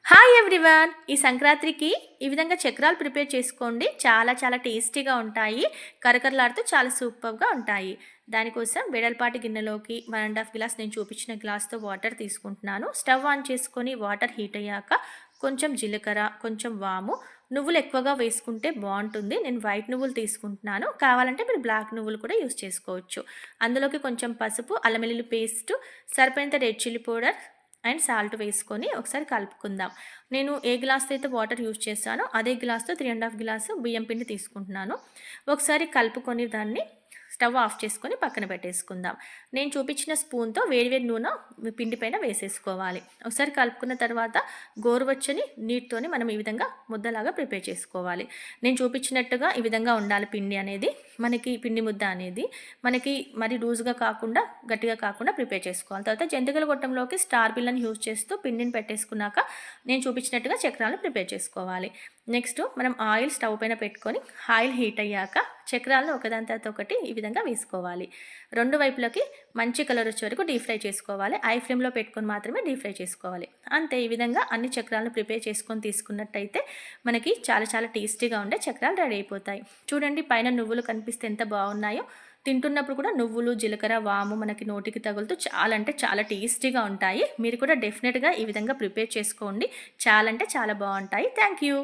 Hi everyone! ఈ సంక్రాంతికి ఈ విధంగా చక్రాలు ప్రిపేర్ చేసుకోండి. చాలా చాలా టేస్టీగా ఉంటాయి. కరకరలాడుతూ చాలా సూపర్‌గా ఉంటాయి. దానికోసం వెడల్పాటి గిన్నెలోకి 1 ½ గ్లాస్ నేను చూపించిన గ్లాస్‌తో వాటర్ తీసుకుంటున్నాను. స్టవ్ ఆన్ చేసుకొని వాటర్ హీట్ అయ్యాక కొంచెం జీలకర్ర, కొంచెం వాము, నువ్వులు ఎక్కువగా వేసుకుంటే బావుంటుంది. నేను వైట్ నువ్వులు తీసుకుంటున్నాను. కావాలంటే మీరు బ్లాక్ నువ్వులు కూడా యూజ్ చేసుకోవచ్చు. అందులోకి కొంచెం పసుపు, అల్లం వెల్లుల్లి పేస్ట్, సరిపోయేంత red chilli powder and salt వేసుకొని ఒకసారి కలుపుకుందాం. నేను ఏ గ్లాస్‌తో అయితే వాటర్ యూజ్ చేశానో అదే గ్లాస్‌తో 3 ½ గ్లాసు బియ్యం పిండి తీసుకుంటున్నాను. ఒకసారి కలుపుకొని దాన్ని స్టవ్ ఆఫ్ చేసుకొని పక్కన పెట్టేసుకుందాం. నేను చూపించిన స్పూన్‌తో వేడి వేడి నూనె పిండి పైన వేసేసుకోవాలి. ఒకసారి కలుపుకున్న తర్వాత గోరువెచ్చని నీటితోని మనం ఈ విధంగా ముద్దలాగా ప్రిపేర్ చేసుకోవాలి. నేను చూపించినట్టుగా ఈ విధంగా ఉండాలి పిండి అనేది. మనకి పిండి ముద్ద అనేది మనకి మరి లూజ్‌గా కాకుండా, గట్టిగా కాకుండా ప్రిపేర్ చేసుకోవాలి. తర్వాత జంతికల గొట్టంలోకి స్టార్ బిళ్ళని యూజ్ చేస్తూ పిండిని పెట్టేసుకున్నాక నేను చూపించినట్టుగా చక్రాలను ప్రిపేర్ చేసుకోవాలి. నెక్స్ట్ మనం ఆయిల్ స్టవ్ పైన పెట్టుకొని ఆయిల్ హీట్ అయ్యాక చక్రాలను ఒకదాని తర్వాత ఒకటి ఈ విధంగా వేసుకోవాలి. రెండు వైపులకి మంచి కలర్ వచ్చే వరకు డీప్ ఫ్రై చేసుకోవాలి. హై ఫ్లేమ్లో పెట్టుకొని మాత్రమే డీప్ ఫ్రై చేసుకోవాలి. అంతే, ఈ విధంగా అన్ని చక్రాలను ప్రిపేర్ చేసుకొని తీసుకున్నట్టయితే మనకి చాలా చాలా టేస్టీగా ఉండే చక్రాలు రెడీ అయిపోతాయి. చూడండి, పైన నువ్వులు కనిపిస్తే ఎంత బాగున్నాయో. తింటున్నప్పుడు కూడా నువ్వులు, జీలకర్ర, వాము మనకి నోటికి తగులుతూ చాలా అంటే చాలా టేస్టీగా ఉంటాయి. మీరు కూడా డెఫినెట్గా ఈ విధంగా ప్రిపేర్ చేసుకోండి. చాలా అంటే చాలా బాగుంటాయి. Thank you.